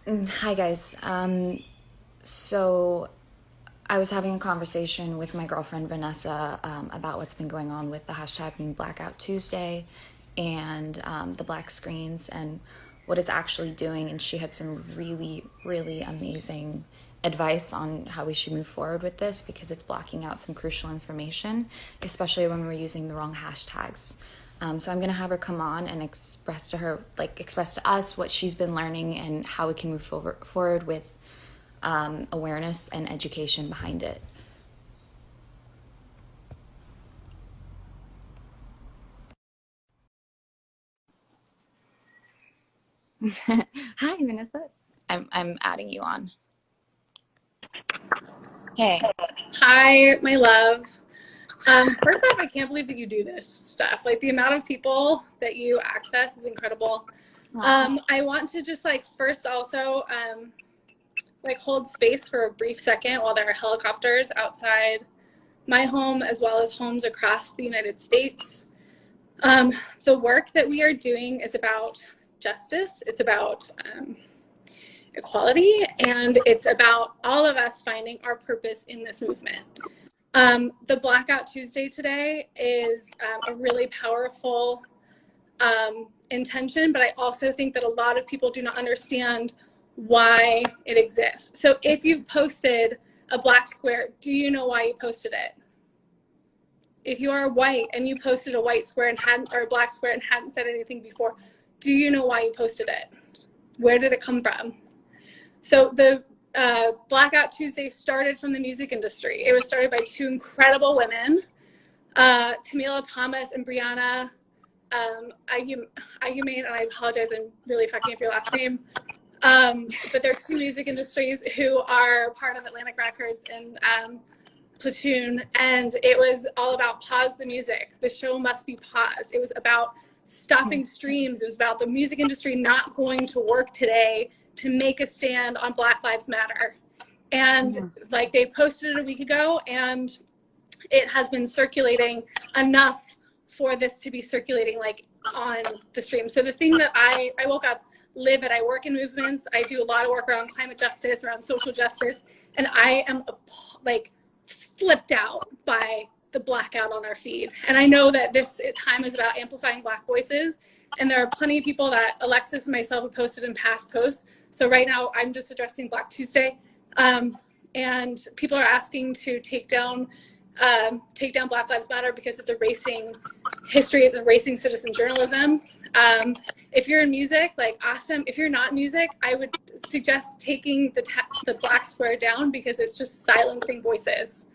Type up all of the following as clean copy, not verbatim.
Hi guys. So I was having a conversation with my girlfriend Vanessa about what's been going on with the hashtag being Blackout Tuesday and the black screens and what it's actually doing. And she had some really, really amazing advice on how we should move forward with this because it's blocking out some crucial information, especially when we're using the wrong hashtags. So I'm gonna have her come on and express to us what she's been learning and how we can move forward with awareness and education behind it. Hi, Vanessa. I'm adding you on. Hey. Hi, my love. First off, I can't believe that you do this stuff. Like the amount of people that you access is incredible. I want to just first also hold space for a brief second while there are helicopters outside my home as well as homes across the United States. The work that we are doing is about justice. It's about equality, and it's about all of us finding our purpose in this movement. The Blackout Tuesday today is a really powerful intention, but I also think that a lot of people do not understand why it exists. So if you've posted a black square, do you know why you posted it? If you are white and you posted a white square and hadn't, or a black square and hadn't said anything before, do you know why you posted it? Where did it come from? So the Blackout Tuesday started from the music industry. It was started by two incredible women, Tamila Thomas and Brianna Aguimain, and I apologize, I'm really fucking up your last name. But they're two music industries who are part of Atlantic Records and Platoon, and it was all about pause the music. The show must be paused. It was about stopping streams. It was about the music industry not going to work today to make a stand on Black Lives Matter. And they posted it a week ago, and it has been circulating enough for this to be circulating on the stream. So the thing that I woke up, live it, I work in movements, I do a lot of work around climate justice, around social justice, and I am flipped out by the blackout on our feed. And I know that this time is about amplifying Black voices, and there are plenty of people that Alexis and myself have posted in past posts. So right now I'm just addressing Black Tuesday, and people are asking to take down Black Lives Matter because it's erasing history, it's erasing citizen journalism. If you're in music, awesome. If you're not in music, I would suggest taking the black square down because it's just silencing voices.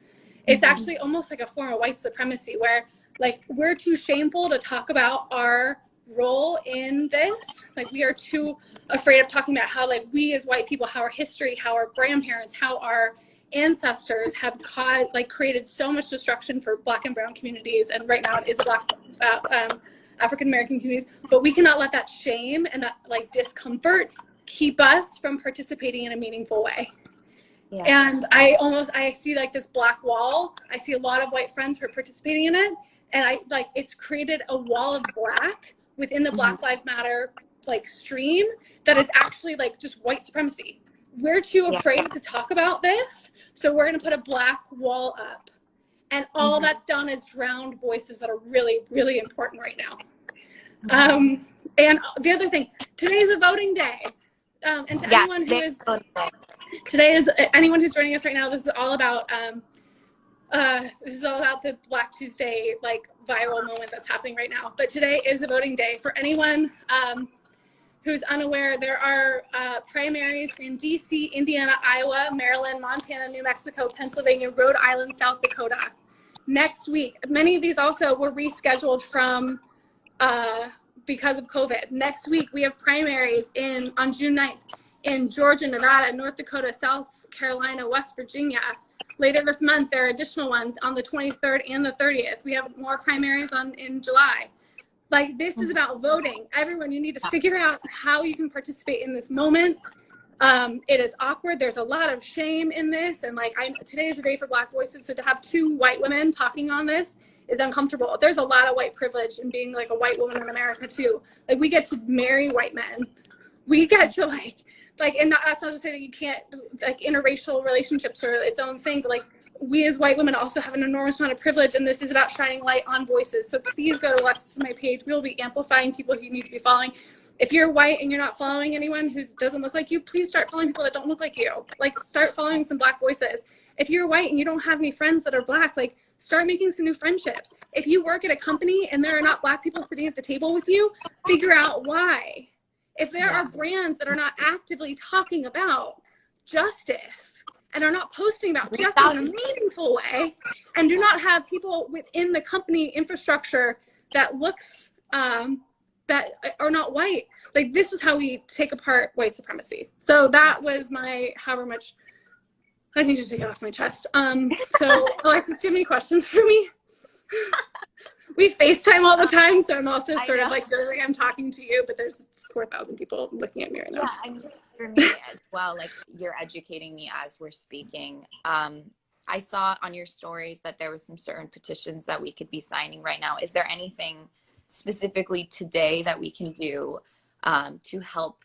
It's actually almost like a form of white supremacy where we're too shameful to talk about our role in this. We are too afraid of talking about how we as white people, how our history, how our grandparents, how our ancestors have created so much destruction for Black and brown communities, and right now it is Black African American communities, but we cannot let that shame and that discomfort keep us from participating in a meaningful way. Yeah. And I see this black wall. I see a lot of white friends who are participating in it, and it's created a wall of black within the Black Lives Matter stream that is actually just white supremacy. We're too afraid to talk about this, so we're going to put a black wall up. And all that's done is drowned voices that are really, really important right now. And the other thing, today is a voting day. And to anyone who is, anyone who's joining us right now, this is all about the Black Tuesday viral moment that's happening right now. But today is a voting day. For anyone who's unaware, there are primaries in DC, Indiana, Iowa, Maryland, Montana, New Mexico, Pennsylvania, Rhode Island, South Dakota. Next week, many of these also were rescheduled from because of COVID. Next week, we have primaries on June 9th in Georgia, Nevada, North Dakota, South Carolina, West Virginia. Later this month, there are additional ones on the 23rd and the 30th. We have more primaries in July. This is about voting. Everyone, you need to figure out how you can participate in this moment. It is awkward. There's a lot of shame in this. And today is the day for Black voices. So to have two white women talking on this is uncomfortable. There's a lot of white privilege in being a white woman in America too. We get to marry white men. We get to like, and that's not to say that you can't, like, interracial relationships are its own thing, but like, we as white women also have an enormous amount of privilege, and this is about shining light on voices. So please go to Alexis, my page. We will be amplifying people who you need to be following. If you're white and you're not following anyone who doesn't look like you, please start following people that don't look like you. Like, start following some Black voices. If you're white and you don't have any friends that are Black, like, start making some new friendships. If you work at a company and there are not Black people sitting at the table with you, figure out why. If there are brands that are not actively talking about justice and are not posting about justice in a meaningful way, and do not have people within the company infrastructure that looks that are not white, like, this is how we take apart white supremacy. So that was my however much I need to take it off my chest. So Alexis, do you have any questions for me? We FaceTime all the time, so I'm also sort of like feeling like I'm talking to you, but there's 4,000 people looking at me right now. Yeah, I mean, for me as well, like, you're educating me as we're speaking. I saw on your stories that there was some certain petitions that we could be signing right now. Is there anything specifically today that we can do to help,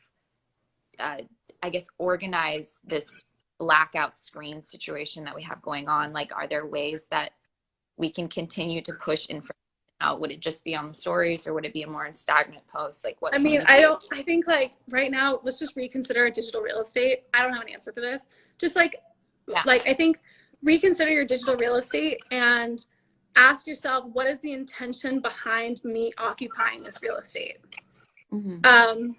I guess, organize this blackout screen situation that we have going on? Like, are there ways that we can continue to push information out? Would it just be on the stories, or would it be a more stagnant post? Like, what? I mean, I think, like, right now, let's just reconsider digital real estate. I don't have an answer for this. Just like, I think reconsider your digital real estate and ask yourself, what is the intention behind me occupying this real estate? And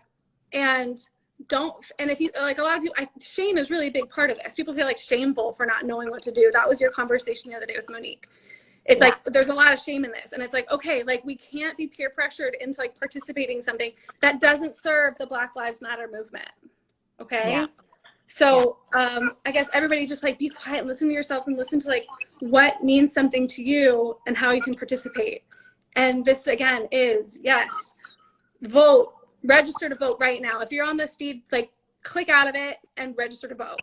if you, like, a lot of people, shame is really a big part of this. People feel like shameful for not knowing what to do. That was your conversation the other day with Monique. It's like, there's a lot of shame in this. And it's like, okay, like, we can't be peer pressured into, like, participating in something that doesn't serve the Black Lives Matter movement. Okay. So, I guess everybody just, like, be quiet and listen to yourselves and listen to, like, what means something to you and how you can participate. And this, again, is, yes, vote, register to vote right now. If you're on this feed, it's like, click out of it and register to vote.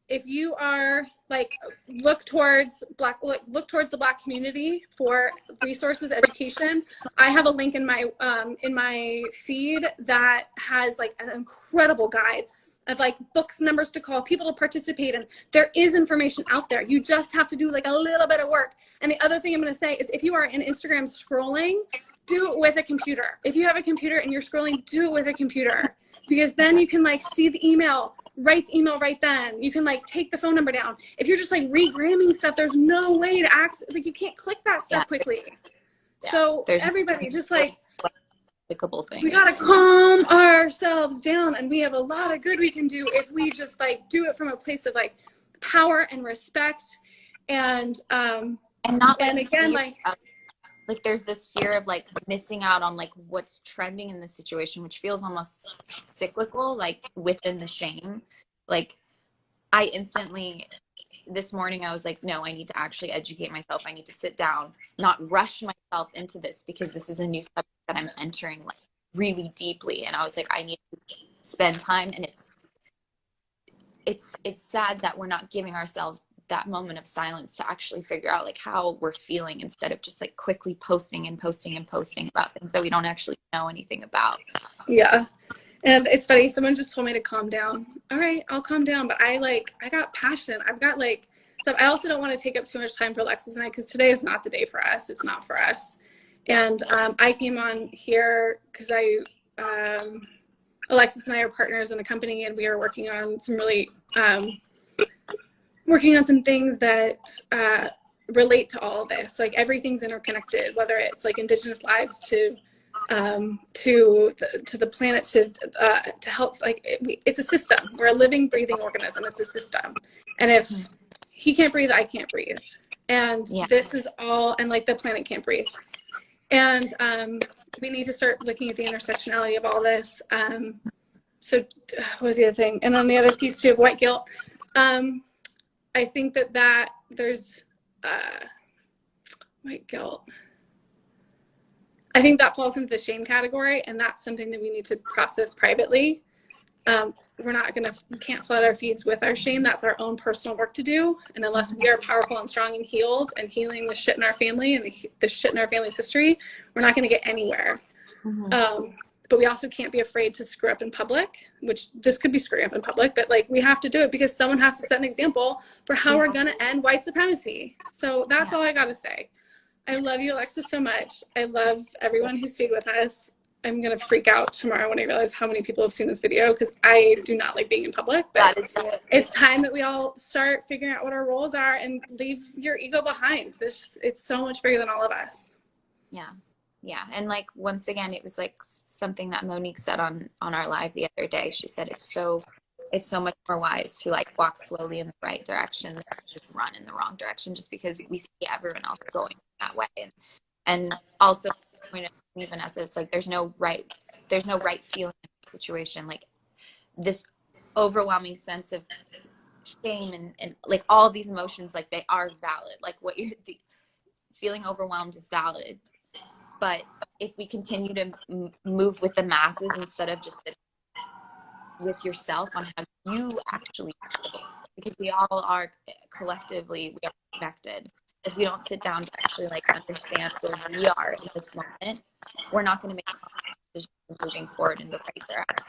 If you are, like, look towards the Black community for resources, education. I have a link in my feed that has, like, an incredible guide of, like, books, numbers to call, people to participate in. There is information out there. You just have to do, like, a little bit of work. And the other thing I'm going to say is, if you are in Instagram scrolling, do it with a computer. If you have a computer and you're scrolling, do it with a computer, because then you can, like, see the email. Write the email right then. You can, like, take the phone number down. If you're just, like, regramming stuff, there's no way to access, like, you can't click that stuff quickly. So everybody just, like, clickable things. We gotta calm ourselves down, and we have a lot of good we can do if we just, like, do it from a place of, like, power and respect, and not, and again, like there's this fear of, like, missing out on, like, what's trending in the situation, which feels almost cyclical, like, within the shame. Like, I instantly, this morning, I was like, no, I need to actually educate myself. I need to sit down, not rush myself into this, because this is a new subject that I'm entering, like, really deeply. And I was like, I need to spend time. And it's sad that we're not giving ourselves that moment of silence to actually figure out, like, how we're feeling, instead of just, like, quickly posting about things that we don't actually know anything about. Yeah. And it's funny, someone just told me to calm down. All right, I'll calm down. But I got passionate. I've got, like, so I also don't want to take up too much time for Alexis and I, because today is not the day for us. It's not for us. And I came on here because Alexis and I are partners in a company, and we are working on some really, some things that relate to all of this. Like, everything's interconnected, whether it's, like, Indigenous lives to the planet, to help, like, it's a system. We're a living, breathing organism. It's a system. And if he can't breathe, I can't breathe. And this is all, and, like, the planet can't breathe. And we need to start looking at the intersectionality of all this. So what was the other thing? And then the other piece too of white guilt. I think that there's white guilt. I think that falls into the shame category, and that's something that we need to process privately. We can't flood our feeds with our shame. That's our own personal work to do. And unless we are powerful and strong and healed and healing the shit in our family and the shit in our family's history, we're not going to get anywhere. but we also can't be afraid to screw up in public, which this could be screwing up in public, but like we have to do it because someone has to set an example for how we're going to end white supremacy. So that's all I got to say. I love you, Alexis, so much. I love everyone who stayed with us. I'm going to freak out tomorrow when I realize how many people have seen this video, because I do not like being in public, but it's time that we all start figuring out what our roles are and leave your ego behind. It's so much bigger than all of us. Yeah. Yeah. And like, once again, it was like something that Monique said on our live the other day. She said, it's so much more wise to like walk slowly in the right direction than just run in the wrong direction, just because we see everyone else going that way. And also, point of Vanessa, it's like there's no right feeling in the situation. Like this overwhelming sense of shame and like all of these emotions, like they are valid. Like what you're feeling overwhelmed is valid. But if we continue to move with the masses instead of just with yourself on how you actually feel, because we all are collectively, we are connected. If we don't sit down to actually like understand where we are in this moment, we're not going to make decisions moving forward in the right direction.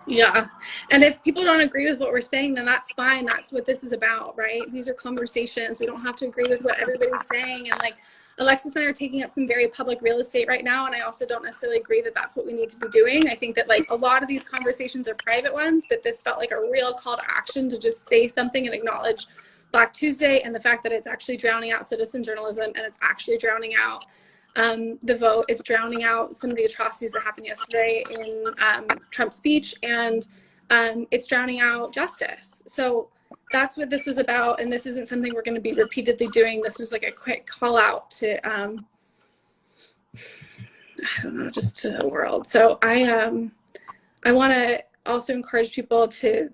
Yeah. And if people don't agree with what we're saying, then that's fine. That's what this is about, right? These are conversations. We don't have to agree with what everybody's saying. And like Alexis and I are taking up some very public real estate right now. And I also don't necessarily agree that that's what we need to be doing. I think that like a lot of these conversations are private ones, but this felt like a real call to action to just say something and acknowledge Black Tuesday and the fact that it's actually drowning out citizen journalism, and it's actually drowning out the vote. It's drowning out some of the atrocities that happened yesterday in Trump's speech, and it's drowning out justice. So that's what this was about, and this isn't something we're going to be repeatedly doing. This was like a quick call out to, I don't know, just to the world. So I want to also encourage people to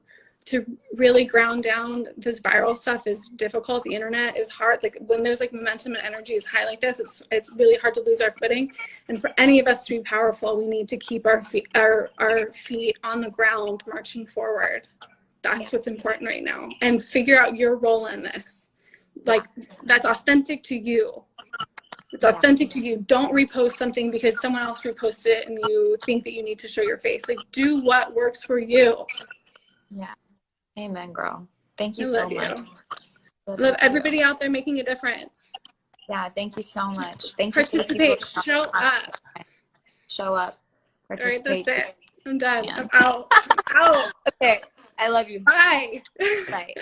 really ground down. This viral stuff is difficult. The internet is hard. Like when there's like momentum and energy is high like this, it's really hard to lose our footing. And for any of us to be powerful, we need to keep our feet on the ground, marching forward. That's what's important right now. And figure out your role in this. Like that's authentic to you. It's authentic to you. Don't repost something because someone else reposted it and you think that you need to show your face. Like do what works for you. Yeah. Amen, girl. Thank you so much. Love everybody out there making a difference. Yeah, thank you so much. Thank Participate. you. Show up. Show up. Participate. All right, that's it. I'm done. Yeah. I'm out. I'm out. Okay. I love you. Bye. Bye.